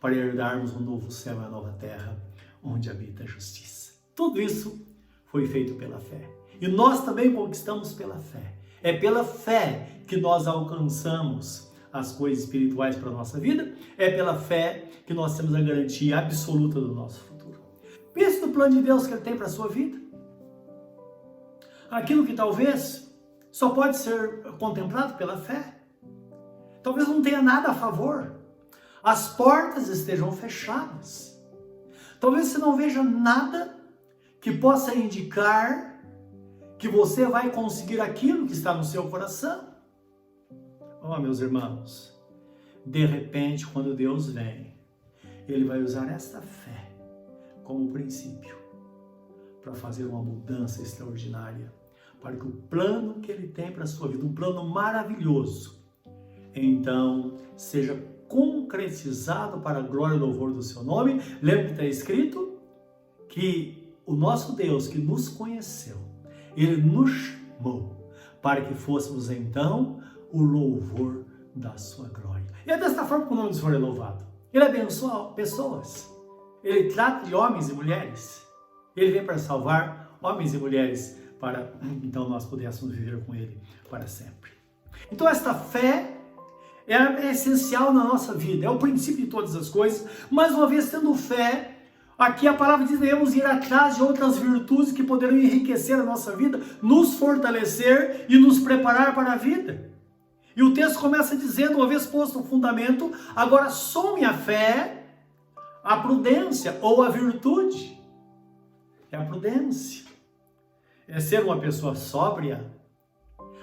para herdarmos um novo céu e uma nova terra, onde habita a justiça. Tudo isso foi feito pela fé. E nós também conquistamos pela fé. É pela fé que nós alcançamos as coisas espirituais para a nossa vida. É pela fé que nós temos a garantia absoluta do nosso futuro. Pense no plano de Deus que Ele tem para a sua vida. Aquilo que talvez só pode ser contemplado pela fé. Talvez não tenha nada a favor. As portas estejam fechadas. Talvez você não veja nada que possa indicar que você vai conseguir aquilo que está no seu coração. Oh, meus irmãos, de repente, quando Deus vem, Ele vai usar esta fé como princípio para fazer uma mudança extraordinária, para que o plano que Ele tem para a sua vida, um plano maravilhoso, então seja concretizado para a glória e louvor do seu nome. Lembra que está escrito que o nosso Deus que nos conheceu, Ele nos chamou para que fôssemos então o louvor da sua glória. E é desta forma que o nome do Senhor é louvado. Ele abençoa pessoas. Ele trata de homens e mulheres. Ele vem para salvar homens e mulheres para então nós pudéssemos viver com Ele para sempre. Então esta fé é essencial na nossa vida, é o princípio de todas as coisas. Mais uma vez, tendo fé, aqui a palavra diz que devemos ir atrás de outras virtudes que poderão enriquecer a nossa vida, nos fortalecer e nos preparar para a vida. E o texto começa dizendo, uma vez posto o fundamento, agora some a fé, a prudência ou a virtude. É a prudência. É ser uma pessoa sóbria,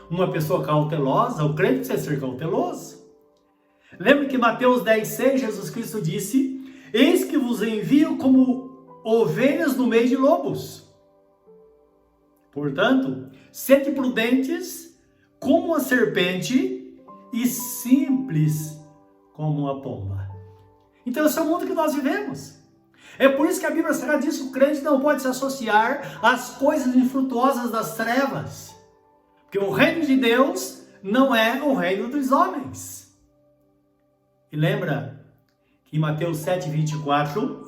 uma pessoa cautelosa. O crente precisa ser cauteloso. Lembre que Mateus 10,6, Jesus Cristo disse, eis que vos envio como ovelhas no meio de lobos. Portanto, sede prudentes como a serpente e simples como uma pomba. Então esse é o mundo que nós vivemos. É por isso que a Bíblia Sagrada diz que o crente não pode se associar às coisas infrutuosas das trevas. Porque o reino de Deus não é o reino dos homens. E lembra que em Mateus 7,24,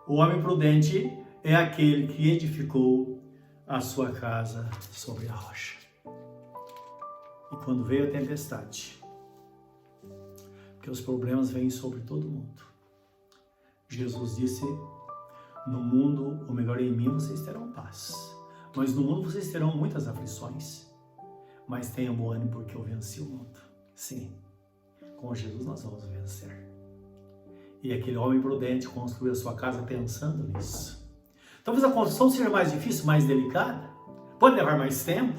o homem prudente é aquele que edificou a sua casa sobre a rocha. E quando veio a tempestade, porque os problemas vêm sobre todo mundo, Jesus disse, no mundo, ou melhor, em mim vocês terão paz. Mas no mundo vocês terão muitas aflições. Mas tenham bom ânimo porque eu venci o mundo. Sim, com Jesus nós vamos vencer. E aquele homem prudente construiu a sua casa pensando nisso. Talvez a construção seja mais difícil, mais delicada. Pode levar mais tempo.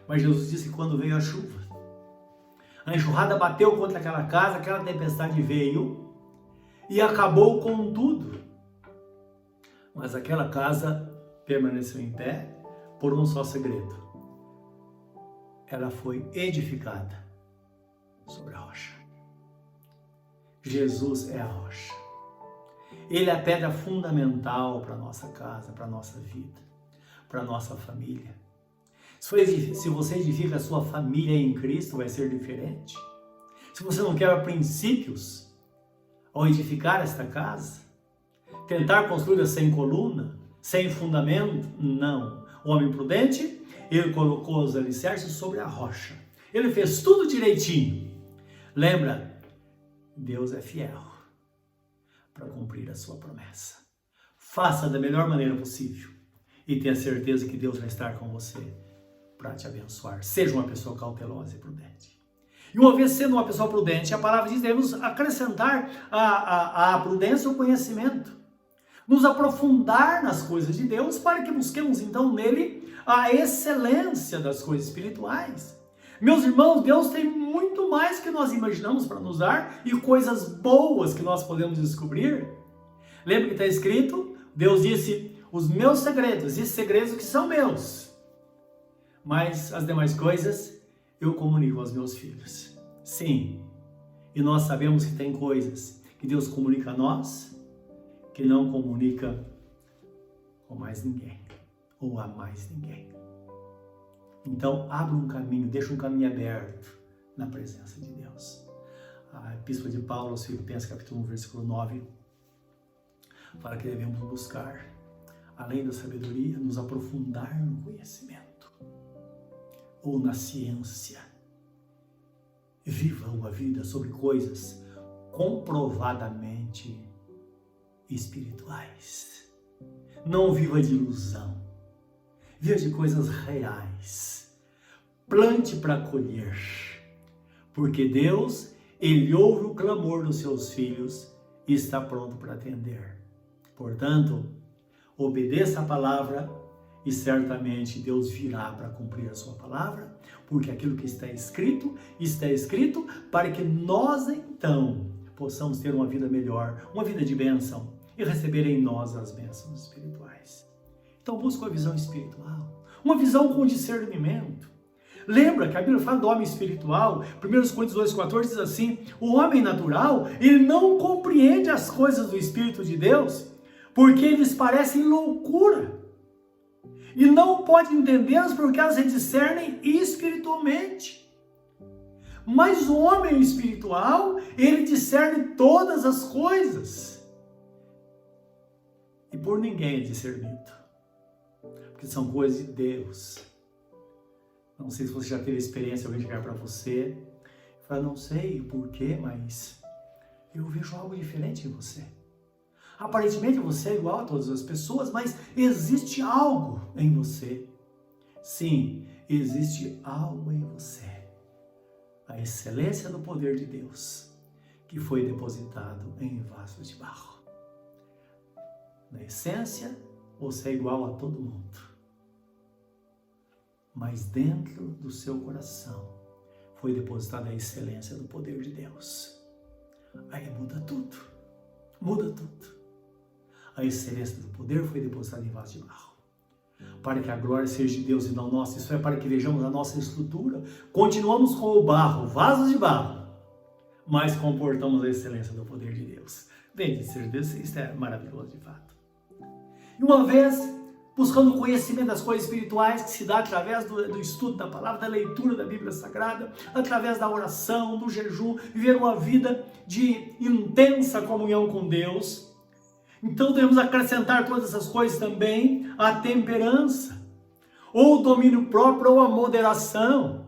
Mas Jesus disse que quando veio a chuva, a enxurrada bateu contra aquela casa, aquela tempestade veio e acabou com tudo. Mas aquela casa permaneceu em pé por um só segredo. Ela foi edificada sobre a rocha. Jesus é a rocha. Ele é a pedra fundamental para a nossa casa, para a nossa vida, para a nossa família. Se você edifica a sua família em Cristo, vai ser diferente. Se você não quebra princípios ao edificar esta casa, tentar construí-la sem coluna, sem fundamento? Não. O homem prudente, ele colocou os alicerces sobre a rocha. Ele fez tudo direitinho. Lembra, Deus é fiel para cumprir a sua promessa. Faça da melhor maneira possível e tenha certeza que Deus vai estar com você para te abençoar. Seja uma pessoa cautelosa e prudente. E uma vez sendo uma pessoa prudente, a palavra diz que devemos acrescentar à prudência o conhecimento. Nos aprofundar nas coisas de Deus para que busquemos então nele a excelência das coisas espirituais. Meus irmãos, Deus tem muito mais que nós imaginamos para nos dar e coisas boas que nós podemos descobrir. Lembra que está escrito? Deus disse, os meus segredos, e segredos que são meus. Mas as demais coisas eu comunico aos meus filhos. Sim, e nós sabemos que tem coisas que Deus comunica a nós, que não comunica com mais ninguém, ou a mais ninguém. Então, abra um caminho, deixa um caminho aberto na presença de Deus. A Epístola de Paulo aos Filipenses, capítulo 1, versículo 9, fala que devemos buscar, além da sabedoria, nos aprofundar no conhecimento, ou na ciência. Viva uma vida sobre coisas comprovadamente espirituais. Não viva de ilusão. Viva de coisas reais. Plante para colher. Porque Deus, Ele ouve o clamor dos seus filhos e está pronto para atender. Portanto, obedeça a palavra e certamente Deus virá para cumprir a sua palavra, porque aquilo que está escrito para que nós então possamos ter uma vida melhor, uma vida de bênção e receber em nós as bênçãos espirituais. Então busca uma visão espiritual, uma visão com discernimento. Lembra que a Bíblia fala do homem espiritual, 1 Coríntios 2,14 diz assim, o homem natural, ele não compreende as coisas do Espírito de Deus, porque eles parecem loucura. E não pode entendê-las porque elas se discernem espiritualmente. Mas o homem espiritual, ele discerne todas as coisas. E por ninguém é discernido. Porque são coisas de Deus. Não sei se você já teve experiência, alguém chegar para você e falar, não sei o porquê, mas eu vejo algo diferente em você. Aparentemente você é igual a todas as pessoas, mas existe algo em você. Sim, existe algo em você. A excelência do poder de Deus, que foi depositado em vasos de barro. Na essência, você é igual a todo mundo. Mas dentro do seu coração foi depositada a excelência do poder de Deus. Aí muda tudo. Muda tudo. A excelência do poder foi depositada em vaso de barro. Para que a glória seja de Deus e não nossa. Isso é para que vejamos a nossa estrutura. Continuamos com o barro, vasos de barro, mas comportamos a excelência do poder de Deus. Bendito seja Deus, isso é maravilhoso de fato. E uma vez, buscando o conhecimento das coisas espirituais que se dá através do estudo da palavra, da leitura da Bíblia Sagrada, através da oração, do jejum, viver uma vida de intensa comunhão com Deus. Então devemos acrescentar todas essas coisas também à temperança, ou o domínio próprio, ou a moderação.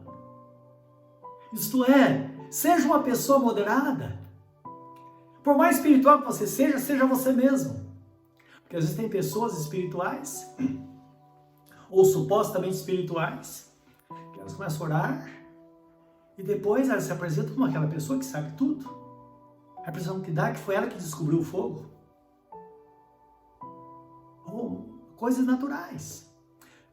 Isto é, seja uma pessoa moderada. Por mais espiritual que você seja, seja você mesmo. Porque às vezes tem pessoas espirituais, ou supostamente espirituais, que elas começam a orar, e depois elas se apresentam como aquela pessoa que sabe tudo. A impressão que dá é que foi ela que descobriu o fogo. Coisas naturais.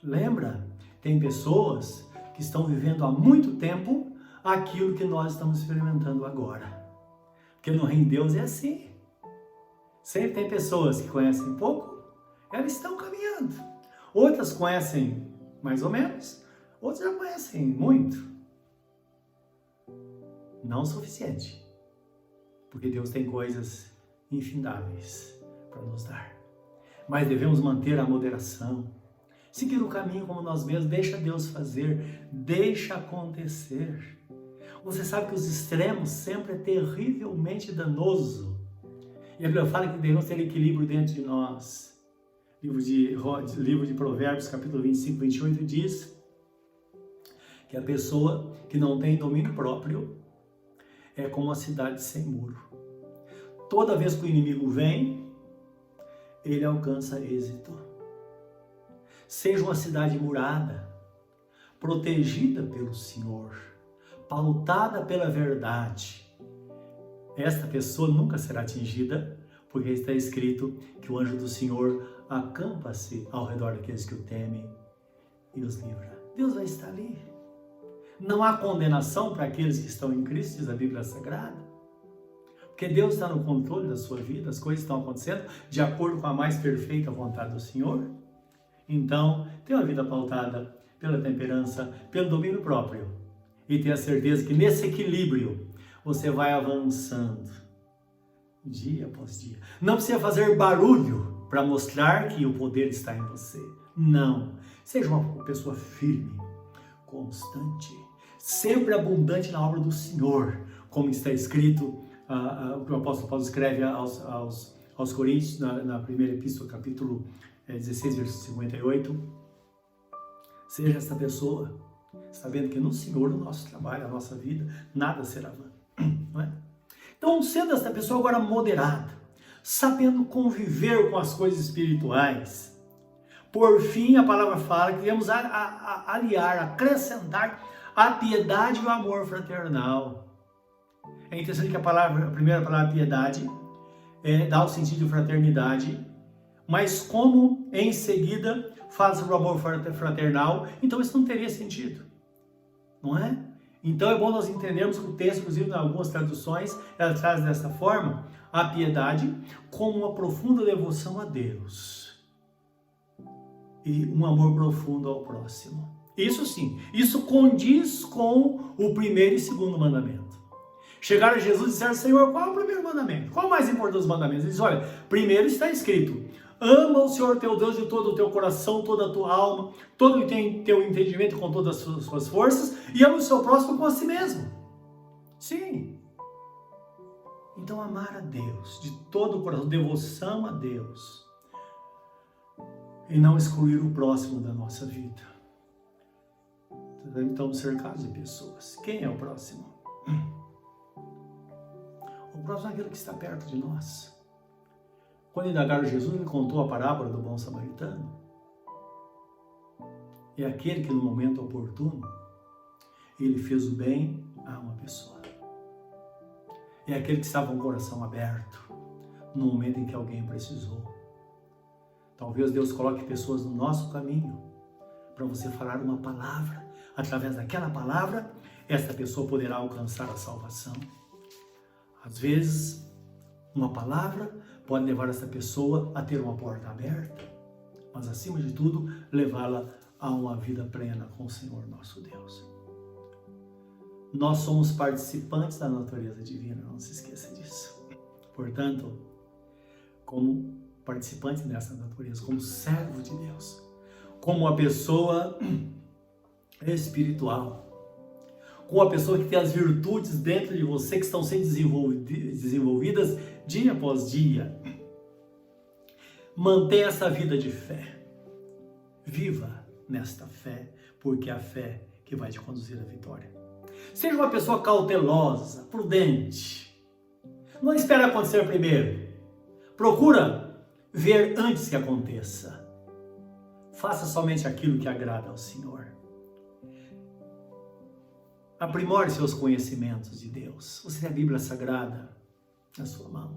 Lembra? Tem pessoas que estão vivendo há muito tempo aquilo que nós estamos experimentando agora. Porque no reino de Deus é assim. Sempre tem pessoas que conhecem pouco, elas estão caminhando. Outras conhecem mais ou menos, outras já conhecem muito. Não o suficiente. Porque Deus tem coisas infindáveis para nos dar. Mas devemos manter a moderação, seguir o caminho como nós mesmos, deixa Deus fazer, deixa acontecer. Você sabe que os extremos sempre é terrivelmente danoso. E a Bíblia fala que devemos ter equilíbrio dentro de nós. Livro de Provérbios, capítulo 25, 28, diz que a pessoa que não tem domínio próprio é como uma cidade sem muro. Toda vez que o inimigo vem, ele alcança êxito. Seja uma cidade murada, protegida pelo Senhor, pautada pela verdade. Esta pessoa nunca será atingida, porque está escrito que o anjo do Senhor acampa-se ao redor daqueles que o temem e os livra. Deus vai estar ali. Não há condenação para aqueles que estão em Cristo, diz a Bíblia Sagrada. Porque Deus está no controle da sua vida, as coisas estão acontecendo de acordo com a mais perfeita vontade do Senhor. Então, tenha uma vida pautada pela temperança, pelo domínio próprio. E tenha certeza que nesse equilíbrio você vai avançando, dia após dia. Não precisa fazer barulho para mostrar que o poder está em você. Não. Seja uma pessoa firme, constante, sempre abundante na obra do Senhor, como está escrito, o que o apóstolo Paulo escreve aos Coríntios, na primeira epístola, capítulo 16, versículo 58. Seja essa pessoa, sabendo que no Senhor, no nosso trabalho, a nossa vida, nada será vã. Não é? Então, sendo essa pessoa agora moderada, sabendo conviver com as coisas espirituais, por fim, a palavra fala que devemos aliar, acrescentar a piedade e o amor fraternal. É interessante que a primeira palavra piedade dá o sentido de fraternidade, mas como em seguida fala sobre o amor fraternal, então isso não teria sentido, não é? Então é bom nós entendermos que o texto, inclusive em algumas traduções, ela traz dessa forma a piedade como uma profunda devoção a Deus e um amor profundo ao próximo. Isso sim, isso condiz com o primeiro e segundo mandamento. Chegaram a Jesus e disseram: Senhor, qual é o primeiro mandamento? Qual é o mais importante dos mandamentos? Ele diz: olha, primeiro está escrito: ama o Senhor teu Deus de todo o teu coração, toda a tua alma, todo o teu entendimento, com todas as suas forças, e ama o seu próximo como a si mesmo. Sim. Então amar a Deus de todo o coração, devoção a Deus, e não excluir o próximo da nossa vida. Estamos cercados de pessoas. Quem é o próximo? O próximo é aquele que está perto de nós. Quando indagaram Jesus, ele contou a parábola do bom samaritano. É aquele que no momento oportuno, ele fez o bem a uma pessoa. É aquele que estava com o coração aberto no momento em que alguém precisou. Talvez Deus coloque pessoas no nosso caminho para você falar uma palavra. Através daquela palavra, essa pessoa poderá alcançar a salvação. Às vezes, uma palavra pode levar essa pessoa a ter uma porta aberta, mas acima de tudo, levá-la a uma vida plena com o Senhor nosso Deus. Nós somos participantes da natureza divina, não se esqueça disso. Portanto, como participante dessa natureza, como servo de Deus, como uma pessoa espiritual, como uma pessoa que tem as virtudes dentro de você que estão sendo desenvolvidas dia após dia. Mantenha essa vida de fé. Viva nesta fé, porque é a fé que vai te conduzir à vitória. Seja uma pessoa cautelosa, prudente. Não espere acontecer primeiro. Procura ver antes que aconteça. Faça somente aquilo que agrada ao Senhor. Aprimore seus conhecimentos de Deus. Você tem a Bíblia Sagrada na sua mão.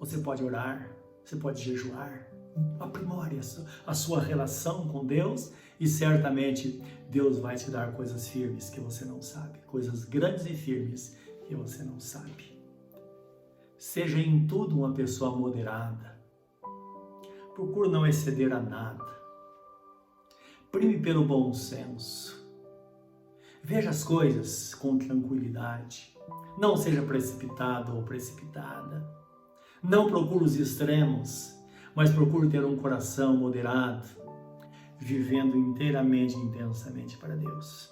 Você pode orar, você pode jejuar. Aprimore a sua relação com Deus e certamente Deus vai te dar coisas firmes que você não sabe. Coisas grandes e firmes que você não sabe. Seja em tudo uma pessoa moderada. Procure não exceder a nada. Prime pelo bom senso. Veja as coisas com tranquilidade. Não seja precipitado ou precipitada. Não procure os extremos, mas procure ter um coração moderado, vivendo inteiramente e intensamente para Deus.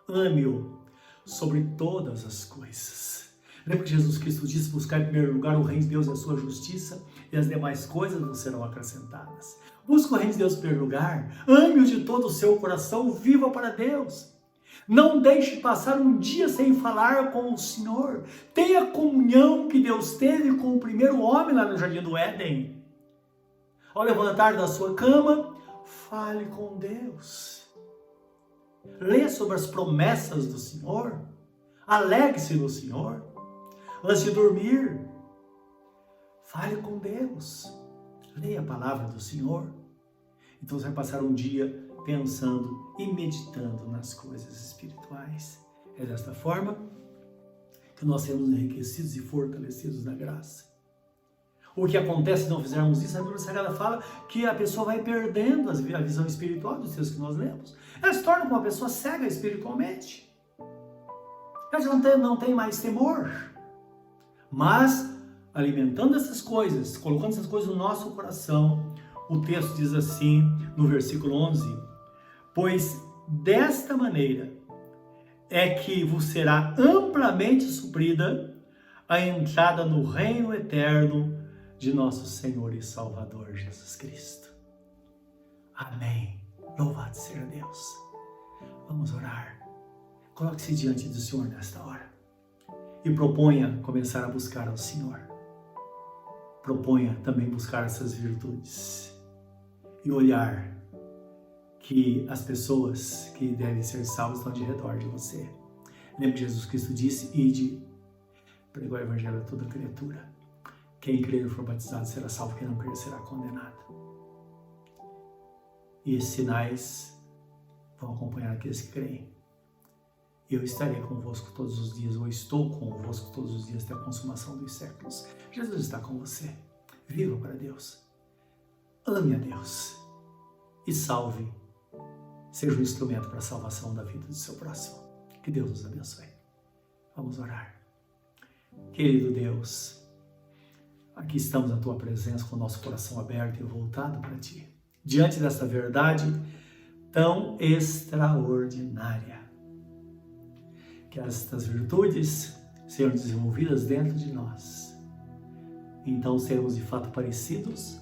Ame-o sobre todas as coisas. Lembra que Jesus Cristo disse: buscar em primeiro lugar o reino de Deus e a sua justiça, e as demais coisas não serão acrescentadas. Busca o reino de Deus em primeiro lugar, ame-o de todo o seu coração, viva para Deus. Não deixe passar um dia sem falar com o Senhor. Tenha a comunhão que Deus teve com o primeiro homem lá no Jardim do Éden. Ao levantar da sua cama, fale com Deus. Leia sobre as promessas do Senhor. Alegre-se no Senhor. Antes de dormir, fale com Deus. Leia a palavra do Senhor. Então você vai passar um dia pensando e meditando nas coisas espirituais. É desta forma que nós seremos enriquecidos e fortalecidos na graça. O que acontece se não fizermos isso? A Bíblia Sagrada fala que a pessoa vai perdendo a visão espiritual dos textos que nós lemos. Ela se torna uma pessoa cega espiritualmente. Ela já não tem mais temor. Mas, alimentando essas coisas, colocando essas coisas no nosso coração, o texto diz assim, no versículo 11: pois desta maneira é que vos será amplamente suprida a entrada no reino eterno de nosso Senhor e Salvador Jesus Cristo. Amém. Louvado seja Deus. Vamos orar. Coloque-se diante do Senhor nesta hora e proponha começar a buscar ao Senhor. Proponha também buscar essas virtudes e olhar que as pessoas que devem ser salvas estão de redor de você. Lembra que Jesus Cristo disse: ide, pregou o evangelho a toda criatura. Quem crer e for batizado será salvo, quem não crer será condenado. E esses sinais vão acompanhar aqueles que creem. Eu estarei convosco todos os dias, ou estou convosco todos os dias até a consumação dos séculos. Jesus está com você. Viva para Deus. Ame a Deus. E salve. Seja um instrumento para a salvação da vida do seu próximo. Que Deus nos abençoe. Vamos orar. Querido Deus, aqui estamos na Tua presença com o nosso coração aberto e voltado para Ti. Diante dessa verdade tão extraordinária. Que estas virtudes sejam desenvolvidas dentro de nós. Então seremos de fato parecidos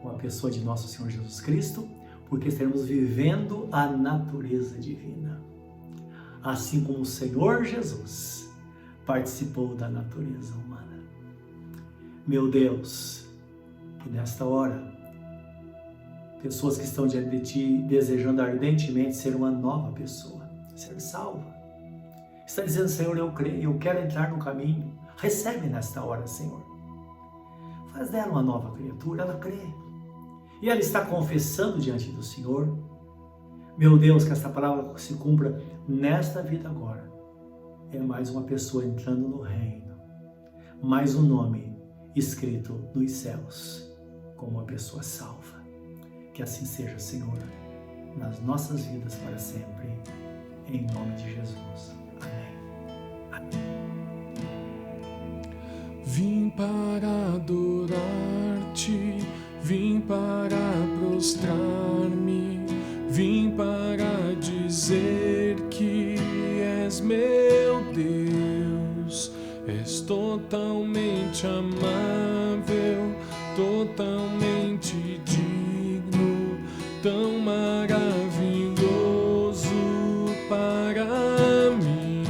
com a pessoa de nosso Senhor Jesus Cristo, porque estaremos vivendo a natureza divina. Assim como o Senhor Jesus participou da natureza humana. Meu Deus, que nesta hora, pessoas que estão diante de Ti desejando ardentemente ser uma nova pessoa, ser salva, está dizendo: Senhor, eu creio, eu quero entrar no caminho. Recebe nesta hora, Senhor. Faz dela uma nova criatura, ela crê. E ela está confessando diante do Senhor. Meu Deus, que esta palavra se cumpra nesta vida agora. É mais uma pessoa entrando no reino. Mais um nome escrito nos céus como uma pessoa salva. Que assim seja, Senhor, nas nossas vidas para sempre. Em nome de Jesus. Amém. Amém. Vim para adorar-te, vim para prostrar-me, vim para dizer que és meu Deus. És totalmente amável, totalmente digno, tão maravilhoso para mim.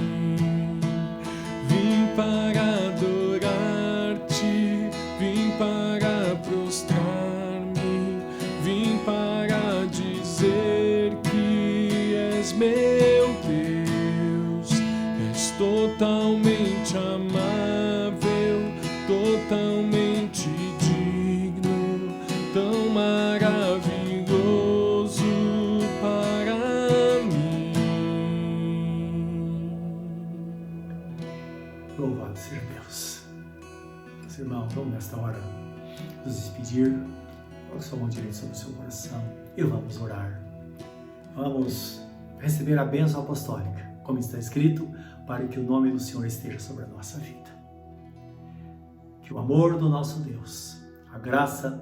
Vim para adorar-te, vim para prostrar-me, vim para dizer que és meu Deus. És totalmente amável, totalmente digno, tão maravilhoso para mim. Louvado seja Deus. Meus irmãos, vamos nesta hora nos despedir. Coloque sua mão direita sobre o seu coração e vamos orar. Vamos receber a bênção apostólica, como está escrito, para que o nome do Senhor esteja sobre a nossa vida. Que o amor do nosso Deus, a graça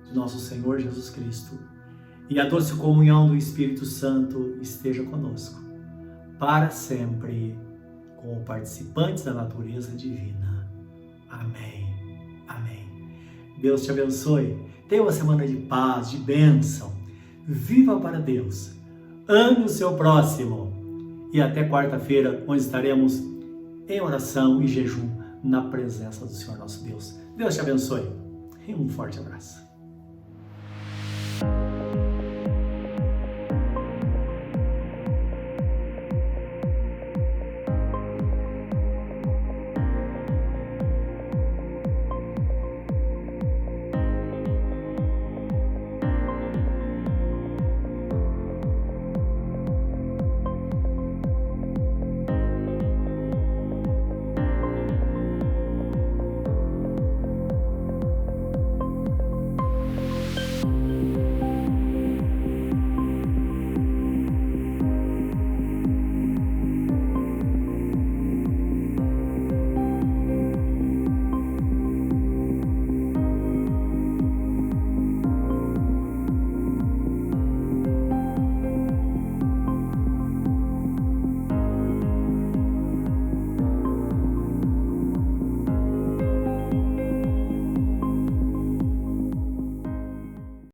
de nosso Senhor Jesus Cristo e a doce comunhão do Espírito Santo esteja conosco, para sempre, como participantes da natureza divina. Amém. Amém. Deus te abençoe. Tenha uma semana de paz, de bênção. Viva para Deus. Ame o seu próximo. E até quarta-feira, onde estaremos em oração e jejum na presença do Senhor nosso Deus. Deus te abençoe. E um forte abraço.